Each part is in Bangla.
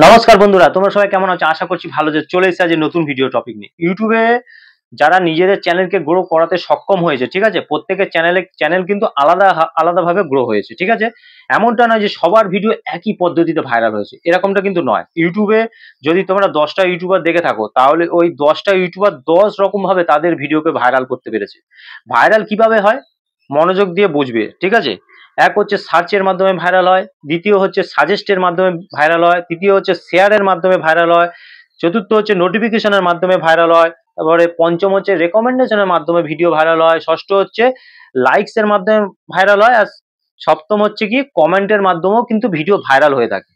নমস্কার বন্ধুরা, তোমরা সবাই কেমন আছো? আশা করছি ভালো। যে চলে এসেছে আজ নতুন ভিডিও টপিক নিয়ে। ইউটিউবে যারা নিজেদের চ্যানেলকে গ্রো করাতে সক্ষম হয়েছে, ঠিক আছে, প্রত্যেকের চ্যানেল কিন্তু আলাদাভাবে গ্রো হয়েছে, ঠিক আছে। এমনটা নয় যে সবার ভিডিও একই পদ্ধতিতে ভাইরাল হয়েছে, এরকমটা কিন্তু নয়। ইউটিউবে যদি তোমরা 10টা ইউটিউবার দেখে থাকো, তাহলে ওই 10টা ইউটিউবার 10 রকম ভাবে তাদের ভিডিওকে ভাইরাল করতে পেরেছে। ভাইরাল কিভাবে হয় মনোযোগ দিয়ে বুঝবে, ঠিক আছে। এক হচ্ছে সার্চের মাধ্যমে ভাইরাল হয়, দ্বিতীয় হচ্ছে সাজেস্টের মাধ্যমে ভাইরাল হয়, তৃতীয় হচ্ছে শেয়ারের মাধ্যমে ভাইরাল হয়, চতুর্থ হচ্ছে নোটিফিকেশনের মাধ্যমে ভাইরাল হয়, তারপরে পঞ্চম হচ্ছে রেকমেন্ডেশনের মাধ্যমে ভিডিও ভাইরাল হয়, ষষ্ঠ হচ্ছে লাইকস এর মাধ্যমে ভাইরাল হয়, আর সপ্তম হচ্ছে কি কমেন্টের মাধ্যমেও কিন্তু ভিডিও ভাইরাল হয়ে থাকে।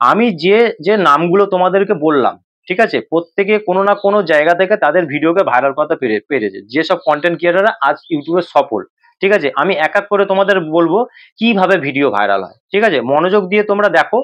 আমি যে যে নামগুলো তোমাদেরকে বললাম, ঠিক আছে, প্রত্যেকে কোনো না কোনো জায়গা থেকে তাদের ভিডিওকে ভাইরাল করতে পেরেছে। যেসব কন্টেন্ট ক্রিয়েটাররা আজ ইউটিউবে সফল, ঠিক আছে, আমি এক এক করে তোমাদের বলবো কিভাবে ভিডিও ভাইরাল হয়, ঠিক আছে। মনোযোগ দিয়ে তোমরা দেখো,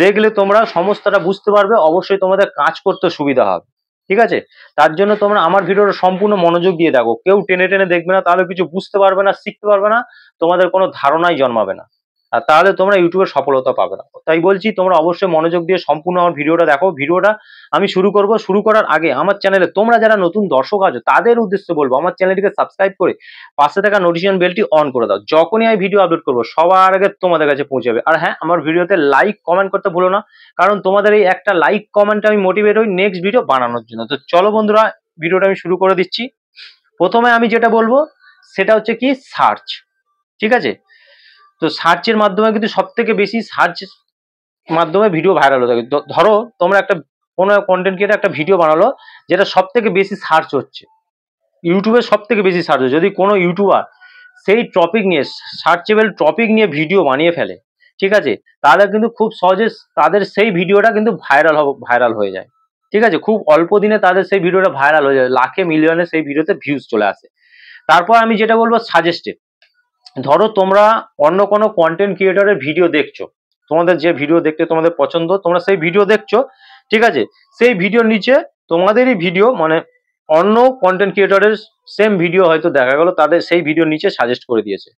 দেখলে তোমরা সমস্তটা বুঝতে পারবে, অবশ্যই তোমাদের কাজ করতে সুবিধা হবে, ঠিক আছে। তার জন্য তোমরা আমার ভিডিওটা সম্পূর্ণ মনোযোগ দিয়ে দেখো, কেউ টেনে টেনে দেখবে না, তাহলে কিছু বুঝতে পারবে না, শিখতে পারবে না, তোমাদের কোনো ধারণাই জন্মাবে না, আর তাহলে তোমরা ইউটিউবে সফলতা পাবে না। তাই বলছি তোমরা অবশ্যই মনোযোগ দিয়ে সম্পূর্ণ আমার ভিডিওটা দেখো। ভিডিওটা আমি শুরু করব। শুরু করার আগে আমার চ্যানেলে তোমরা যারা নতুন দর্শক আছো তাদের উদ্দেশ্যে বলবো, আমার চ্যানেলটিকে সাবস্ক্রাইব করে পাশে থাকা নোটিফিকেশন বেলটি অন করে দাও। যখনই আমি ভিডিও আপলোড করবো সবার আগে তোমাদের কাছে পৌঁছাবে। আর হ্যাঁ, আমার ভিডিওতে লাইক কমেন্ট করতে ভুলো না, কারণ তোমাদের এই একটা লাইক কমেন্টে আমি মোটিভেট হই নেক্সট ভিডিও বানানোর জন্য। তো চলো বন্ধুরা, ভিডিওটা আমি শুরু করে দিচ্ছি। প্রথমে আমি যেটা বলবো সেটা হচ্ছে কি সার্চ, ঠিক আছে। তো সার্চের মাধ্যমে কিন্তু সব থেকে বেশি সার্চ মাধ্যমে ভিডিও ভাইরাল হয়ে থাকে। ধরো তোমরা একটা কোনো কন্টেন্ট ক্রিয়েটার একটা ভিডিও বানালো যেটা সব থেকে বেশি সার্চ হচ্ছে, ইউটিউবে সব থেকে বেশি সার্চ হচ্ছে। যদি কোনো ইউটিউবার সেই টপিক নিয়ে, সার্চেবল টপিক নিয়ে ভিডিও বানিয়ে ফেলে, ঠিক আছে, তাহলে কিন্তু খুব সহজে তাদের সেই ভিডিওটা কিন্তু ভাইরাল হয়ে যায়, ঠিক আছে। খুব অল্প দিনে তাদের সেই ভিডিওটা ভাইরাল হয়ে যায়, লাখে মিলিয়নে সেই ভিডিওতে ভিউজ চলে আসে। তারপর আমি যেটা বলবো সাজেস্টেড। ধরো তোমরা অন্য কোনো কন্টেন্ট ক্রিয়েটরের ভিডিও দেখছো, তোমাদের যে ভিডিও দেখতে তোমাদের পছন্দ, তোমরা সেই ভিডিও দেখছো, ঠিক আছে। সেই ভিডিওর নিচে তোমাদেরই ভিডিও, মানে অন্য কন্টেন্ট ক্রিয়েটরের সেম ভিডিও হয়তো দেখা গেল, তাদের সেই ভিডিওর নিচে সাজেস্ট করে দিয়েছে।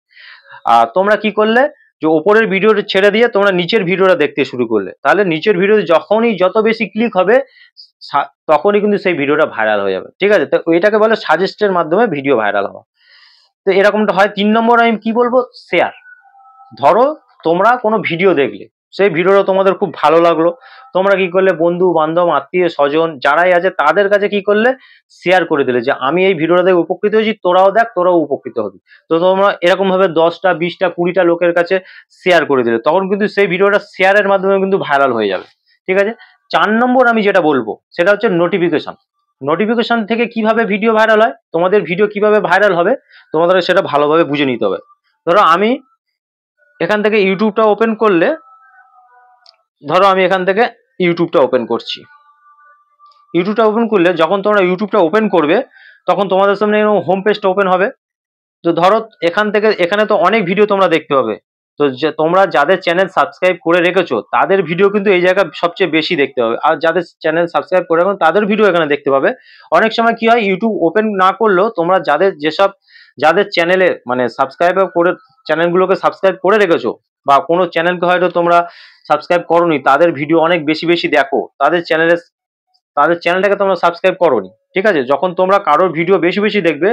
আর তোমরা কি করলে, যে ওপরের ভিডিওটা ছেড়ে দিয়ে তোমরা নিচের ভিডিওটা দেখতে শুরু করলে, তাহলে নিচের ভিডিও যখনই যত বেশি ক্লিক হবে তখনই কিন্তু সেই ভিডিওটা ভাইরাল হয়ে যাবে, ঠিক আছে। তো এটাকে বলে সাজেস্টের মাধ্যমে ভিডিও ভাইরাল হওয়া। তো এরকমটা হয়। 3 নম্বর আমি কি বলবো, শেয়ার। ধরো তোমরা কোনো ভিডিও দেখলে, সেই ভিডিওটা তোমাদের খুব ভালো লাগলো, তোমরা কি করলে বন্ধু বান্ধব আত্মীয় স্বজন যারাই আছে তাদের কাছে কি করলে শেয়ার করে দিলে, যে আমি এই ভিডিওটা দেখে উপকৃত হয়েছি, তোরাও দেখ, তোরাও উপকৃত হবি। তো তোমরা এরকম ভাবে 10টা 20টা 20টা লোকের কাছে শেয়ার করে দিলে, তখন কিন্তু সেই ভিডিওটা শেয়ারের মাধ্যমে কিন্তু ভাইরাল হয়ে যাবে, ঠিক আছে। 4 নম্বর আমি যেটা বলবো সেটা হচ্ছে নোটিফিকেশন। নোটিফিকেশন থেকে কিভাবে ভিডিও ভাইরাল হয়, তোমাদের ভিডিও কিভাবে ভাইরাল হবে তোমাদের সেটা ভালোভাবে বুঝে নিতে হবে। ধরো আমি এখান থেকে ইউটিউবটা ওপেন করলে, ধরো আমি এখান থেকে ইউটিউবটা ওপেন করছি। ইউটিউবটা ওপেন করলে যখন তোমরা ইউটিউবটা ওপেন করবে তখন তোমাদের সামনে এরকম হোম পেজটা ওপেন হবে। তো ধরো এখান থেকে এখানে তো অনেক ভিডিও তোমরা দেখতে পাবে। তো যে তোমরা যাদের চ্যানেল সাবস্ক্রাইব করে রেখেছো তাদের ভিডিও কিন্তু এই জায়গায় সবচেয়ে বেশি দেখতে পাবে, আর যাদের চ্যানেল সাবস্ক্রাইব করে রাখো তাদের ভিডিও এখানে দেখতে পাবে। অনেক সময় কি হয়, ইউটিউব ওপেন না করলেও তোমরা যাদের চ্যানেলে মানে সাবস্ক্রাইব করে, চ্যানেলগুলোকে সাবস্ক্রাইব করে রেখেছো, বা কোনো চ্যানেলকে হয়তো তোমরা সাবস্ক্রাইব করোনি, তাদের ভিডিও অনেক বেশি বেশি দেখো, তাদের চ্যানেলটাকে তোমরা সাবস্ক্রাইব করোনি, ঠিক আছে। যখন তোমরা কারোর ভিডিও বেশি বেশি দেখবে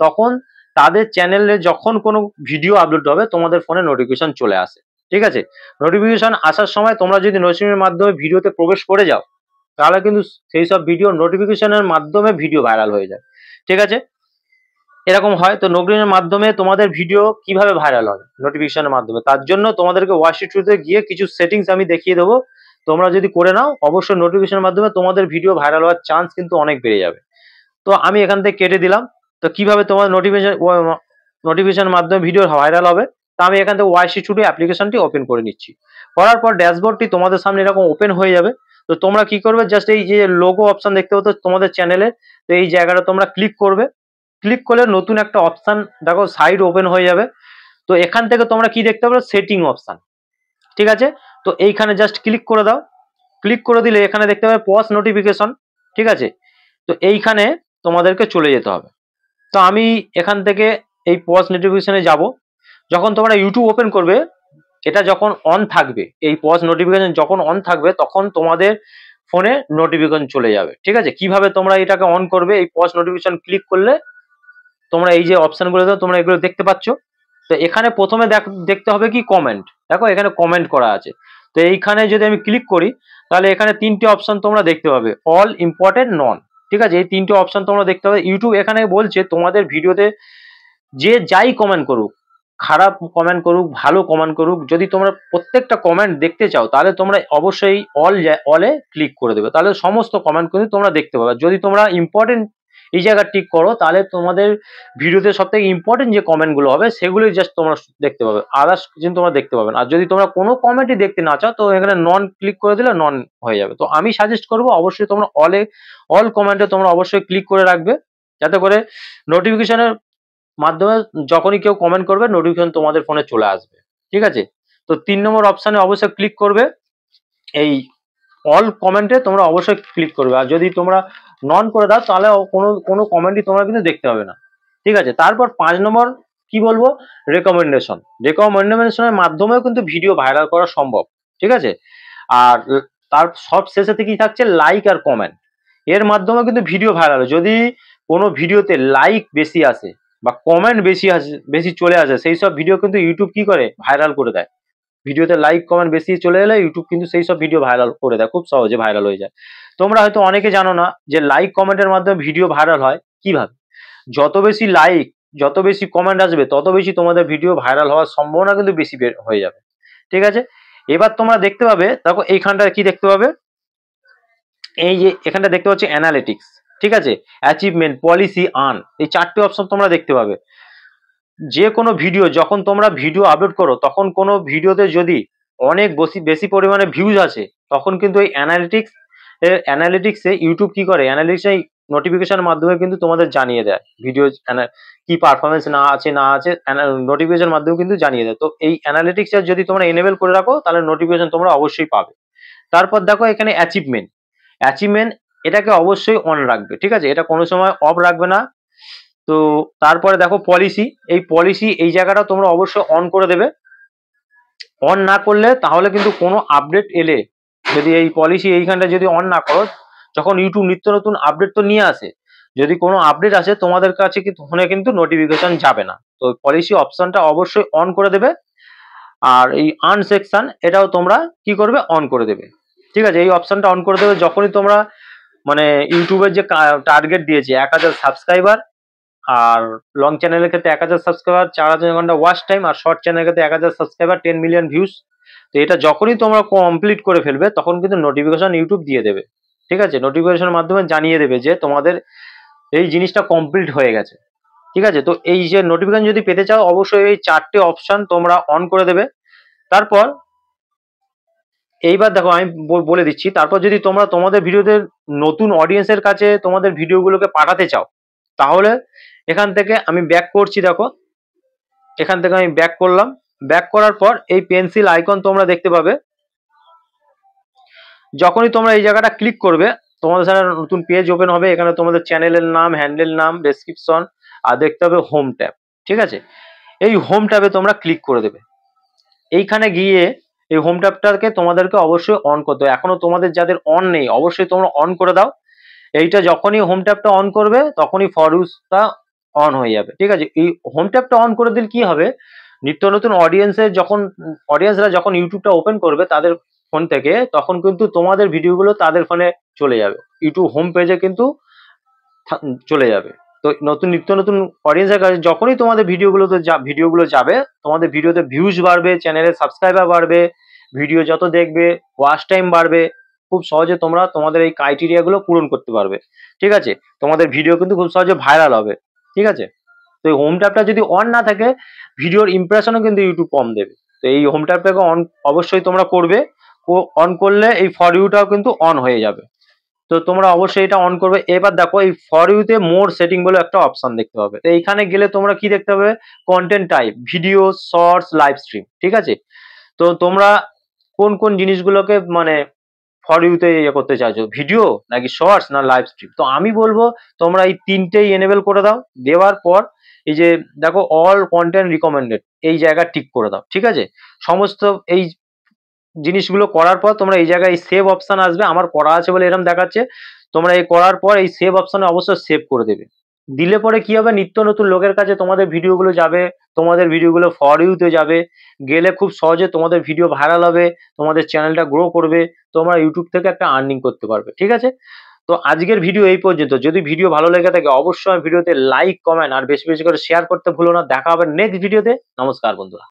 তখন তাদের চ্যানেলে যখন কোনো ভিডিও আপলোড হবে তোমাদের ফোনে নোটিফিকেশন চলে আসে, ঠিক আছে। নোটিফিকেশন আসার সময় তোমরা যদি নোটিফিকেশনের মাধ্যমে ভিডিওতে প্রবেশ করে যাও, তাহলে কিন্তু সেই সব ভিডিও নোটিফিকেশনের মাধ্যমে ভিডিও ভাইরাল হয়ে যায়, ঠিক আছে। এরকম হয়। তো নোটিফিকেশনের মাধ্যমে তোমাদের ভিডিও কিভাবে ভাইরাল হবে নোটিফিকেশনের মাধ্যমে, তার জন্য তোমাদেরকে ওয়াশিটুতে গিয়ে কিছু সেটিংস আমি দেখিয়ে দেবো। তোমরা যদি করে নাও অবশ্যই নোটিফিকেশনের মাধ্যমে তোমাদের ভিডিও ভাইরাল হওয়ার চান্স কিন্তু অনেক বেড়ে যাবে। তো আমি এখান থেকে কেটে দিলাম। তো কিভাবে তোমার নোটিফিকেশনের মাধ্যমে ভিডিও ভাইরাল হবে, তা আমি এখান থেকে ওয়াইসি টুডে অ্যাপ্লিকেশনটি ওপেন করে নিচ্ছি। করার পর ড্যাশবোর্ডটি তোমাদের সামনে এরকম ওপেন হয়ে যাবে। তো তোমরা কি করবে, জাস্ট এই যে লোগো অপশন দেখতে পাচ্ছ তোমাদের চ্যানেলের, তো এই জায়গাটা তোমরা ক্লিক করবে। ক্লিক করলে নতুন একটা অপশন দেখো সাইড ওপেন হয়ে যাবে। তো এখান থেকে তোমরা কি দেখতে পাবে, সেটিং অপশন, ঠিক আছে। তো এইখানে জাস্ট ক্লিক করে দাও। ক্লিক করে দিলে এখানে দেখতে পাবে পজ নোটিফিকেশন, ঠিক আছে। তো এইখানে তোমাদেরকে চলে যেতে হবে। তো আমি এখান থেকে এই পজ নোটিফিকেশনে যাব। যখন তোমরা ইউটিউব ওপেন করবে এটা যখন অন থাকবে, এই পজ নোটিফিকেশন যখন অন থাকবে তখন তোমাদের ফোনে নোটিফিকেশন চলে যাবে। ঠিক আছে, কিভাবে তোমরা এটাকে অন করবে? এই পজ নোটিফিকেশন ক্লিক করলে তোমরা এই যে অপশনগুলো তোমরা এগুলো দেখতে পাচ্ছ। তো এখানে প্রথমে দেখতে হবে কি কমেন্ট। দেখো এখানে কমেন্ট করা আছে। তো এইখানে যদি আমি ক্লিক করি তাহলে এখানে তিনটে অপশন তোমরা দেখতে পাবে, অল, ইম্পর্টেন্ট, নন। ঠিক আছে, এই তিনটে অপশন তোমরা দেখতে পাবে। ইউটিউব এখানে বলছে তোমাদের ভিডিওতে যে যাই কমেন্ট করুক, খারাপ কমেন্ট করুক, ভালো কমেন্ট করুক, যদি তোমরা প্রত্যেকটা কমেন্ট দেখতে চাও তাহলে তোমরা অবশ্যই অলে ক্লিক করে দেবে, তাহলে সমস্ত কমেন্ট কিন্তু তোমরা দেখতে পাবে। যদি তোমরা ইম্পর্টেন্ট এই জায়গা টিক করো তাহলে তোমাদের ভিডিওতে সব থেকে ইম্পর্টেন্ট যে কমেন্ট গুলো হবে সেগুলোই জাস্ট তোমরা দেখতে পাবে, আদার্স কিন্তু তোমরা দেখতে পাবে না। আর যদি তোমরা কোনো কমেন্টই দেখতে না চাও তো এখানে নন ক্লিক করে দিলে নন হয়ে যাবে। তো আমি সাজেস্ট করবো অবশ্যই তোমরা অল কমেন্টে তোমরা অবশ্যই ক্লিক করে রাখবে, যাতে করে নোটিফিকেশনের মাধ্যমে যখনই কেউ কমেন্ট করবে নোটিফিকেশন তোমাদের ফোনে চলে আসবে। ঠিক আছে, তো 3 নম্বর অপশনে অবশ্যই ক্লিক করবে, এই অল কমেন্টে তোমরা অবশ্যই ক্লিক করবে। আর যদি তোমরা নন করে দাও তাহলে কোনো কমেন্টই তোমরা কিন্তু দেখতে হবে না। ঠিক আছে, তারপর 5 নম্বর কি বলবো, রেকমেন্ডেশনের মাধ্যমেও কিন্তু ভিডিও ভাইরাল করা সম্ভব। ঠিক আছে, আর তার সব শেষে কি থাকছে, লাইক আর কমেন্ট, এর মাধ্যমে কিন্তু ভিডিও ভাইরাল। যদি কোনো ভিডিওতে লাইক বেশি আসে বা কমেন্ট বেশি চলে আসে, সেই সব ভিডিও কিন্তু ইউটিউব কি করে, ভাইরাল করে দেয়। ভিডিওতে লাইক কমেন্ট বেশি চলে এলে ইউটিউব কিন্তু সেই সব ভিডিও ভাইরাল করে দেয়, খুব সহজে ভাইরাল হয়ে যায়। তোমরা হয়তো অনেকে জানো না যে লাইক কমেন্টের মাধ্যমে ভিডিও ভাইরাল হয় কিভাবে। যত বেশি লাইক, যত বেশি কমেন্ট আসবে তত বেশি তোমাদের ভিডিও ভাইরাল হওয়ার সম্ভাবনা কিন্তু বেশি হয়ে যাবে। ঠিক আছে, এবার তোমরা দেখতে পাবে, দেখো এইখানটা কি দেখতে পাবে, এই যে এখানটা দেখতে পাচ্ছি অ্যানালিটিক্স। ঠিক আছে, অ্যাচিভমেন্ট, পলিসি, আর্ন, এই 4টে অপশন তোমরা দেখতে পাবে। যে কোনো ভিডিও যখন তোমরা ভিডিও আপলোড করো তখন কোনো ভিডিওতে যদি অনেক বেশি পরিমাণে ভিউজ আছে তখন কিন্তু এই অ্যানালিটিক্সে ইউটিউব কি করে, অ্যানালিটিক্সে নোটিফিকেশনের মাধ্যমে কিন্তু তোমাদের জানিয়ে দেয় ভিডিও কি পারফরমেন্স না আছে নোটিফিকেশনের মাধ্যমে কিন্তু জানিয়ে দেয়। তো এই অ্যানালিটিক্স যদি তোমরা এনেবল করে রাখো তাহলে নোটিফিকেশন তোমরা অবশ্যই পাবে। তারপর দেখো এখানে অ্যাচিভমেন্ট এটাকে অবশ্যই অন রাখবে। ঠিক আছে, এটা কোনো সময় অফ রাখবে না। তো তারপরে দেখো পলিসি, এই জায়গাটা তোমরা অবশ্যই অন করে দেবে। অন না করলে তাহলে কিন্তু কোনো আপডেট এলে, যদি এই পলিসি এইখানটা যদি অন না করো, যখন ইউটিউব নিত্য নতুন আপডেট তো নিয়ে আসে, যদি কোনো আপডেট আসে তোমাদের কাছে ফোনে কিন্তু নোটিফিকেশন যাবে না। তো পলিসি অপশনটা অবশ্যই অন করে দেবে। আর এই আর্ন সেকশন এটাও তোমরা কি করবে, অন করে দেবে। ঠিক আছে, এই অপশনটা অন করে দেবে যখনই তোমরা মানে ইউটিউবের যে টার্গেট দিয়েছে 1000 সাবস্ক্রাইবার, আর লং চ্যানেলের ক্ষেত্রে 1000 সাবস্ক্রাইবার, 4000 ঘন্টা ওয়াচ টাইম, আর শর্ট চ্যানেলের ক্ষেত্রে 1000 সাবস্ক্রাইবার, 10 মিলিয়ন ভিউজ। তো এটা যখনই তোমরা কমপ্লিট করে ফেলবে তখন কিন্তু নোটিফিকেশন ইউটিউব দিয়ে দেবে। ঠিক আছে, নোটিফিকেশনের মাধ্যমে জানিয়ে দেবে যে তোমাদের এই জিনিসটা কমপ্লিট হয়ে গেছে। ঠিক আছে, তো এই যে নোটিফিকেশন যদি পেতে চাও অবশ্যই এই 4টে অপশন তোমরা অন করে দেবে। তারপর এইবার দেখো আমি বলে দিচ্ছি, তারপর যদি তোমরা তোমাদের ভিডিওতে নতুন অডিয়েন্সের কাছে তোমাদের ভিডিওগুলোকে পাঠাতে চাও তাহলে এখান থেকে আমি ব্যাক করছি। দেখো এখান থেকে আমি ব্যাক করলাম, ব্যাক করার পর এই পেন্সিল আইকন তোমরা দেখতে পাবে। যখনই তোমরা এই জায়গাটা ক্লিক করবে তোমাদের সামনে নতুন পেজ ওপেন হবে। এখানে তোমাদের চ্যানেলের নাম, হ্যান্ডেল নাম, ডেসক্রিপশন, আর দেখতে হবে হোম ট্যাব। ঠিক আছে, এই হোম ট্যাবে তোমরা ক্লিক করে দেবে। এইখানে গিয়ে এই হোম ট্যাবটাকে তোমাদেরকে অবশ্যই অন করতে হবে। এখনো তোমাদের যাদের অন নেই অবশ্যই তোমরা অন করে দাও। এইটা যখনই হোম ট্যাবটা অন করবে তখনই ফর ইউজটা অন হয়ে যাবে। ঠিক আছে, এই হোম ট্যাবটা অন করে দিলে কি হবে, নিত্য নতুন অডিয়েন্সরা যখন ইউটিউবটা ওপেন করবে তাদের ফোন থেকে, তখন কিন্তু তোমাদের ভিডিওগুলো তাদের ফোনে চলে যাবে, ইউটিউব হোম পেজে কিন্তু চলে যাবে। তো নিত্য নতুন অডিয়েন্সের কাছে যখনই তোমাদের ভিডিওগুলো যাবে তোমাদের ভিডিওতে ভিউজ বাড়বে, চ্যানেলের সাবস্ক্রাইবার বাড়বে, ভিডিও যত দেখবে ওয়াচ টাইম বাড়বে। খুব সহজে তোমরা তোমাদের এই ক্রাইটেরিয়া গুলো পূরণ করতে পারবে। ঠিক আছে, তোমাদের ভিডিও কিন্তু খুব সহজে ভাইরাল হবে। ঠিক আছে, তো এই হোম ট্যাবটা যদি অন না থাকে ভিডিওর ইমপ্রেশনও কিন্তু ইউটিউব কম দেবে। তো এই হোম ট্যাবটাকে অন অবশ্যই তোমরা করবে। অন করলে এই ফর ইউটাও কিন্তু অন হয়ে যাবে। তো তোমরা অবশ্যই এটা অন করবে। এবার দেখো এই ফর ইউতে মোর সেটিং বলে একটা অপশন দেখতে পাবে। তো এইখানে গেলে তোমরা কি দেখতে পাবে, content type, video, shorts, live stream. ঠিক আছে, তো তোমরা কোন কোন জিনিসগুলোকে মানে ফর ইউতে ইয়ে করতে চাইছো, ভিডিও নাকি শর্টস না লাইভ স্ট্রিম। তো আমি বলবো তোমরা এই তিনটেই এনেবল করে দাও। দেওয়ার পর এই যে দেখো অল কন্টেন্ট রিকমেন্ডেড, এই জায়গা টিক করে দাও, ঠিক আছে। সমস্ত এই জিনিসগুলো করার পর তোমরা এই জায়গায় সেভ অপশন আসবে, আমার করা আছে বলে এরকম দেখাচ্ছে। তোমরা এই করার পর এই সেভ অপশনে অবশ্যই সেভ করে দেবে। দিলে পরে কি হবে, নিত্য নতুন লোকের কাছে তোমাদের ভিডিওগুলো যাবে, তোমাদের ভিডিওগুলো ফর ইউতে যাবে, গেলে খুব সহজে তোমাদের ভিডিও ভাইরাল হবে, তোমাদের চ্যানেলটা গ্রো করবে, তোমরা ইউটিউব থেকে একটা আর্নিং করতে পারবে, ঠিক আছে। তো আজকের ভিডিও এই পর্যন্ত। যদি ভিডিও ভালো লেগে থাকে অবশ্যই ভিডিওতে লাইক কমেন্ট আর বেশি বেশি করে শেয়ার করতে ভুলো না। দেখা হবে নেক্সট ভিডিওতে। নমস্কার বন্ধুরা।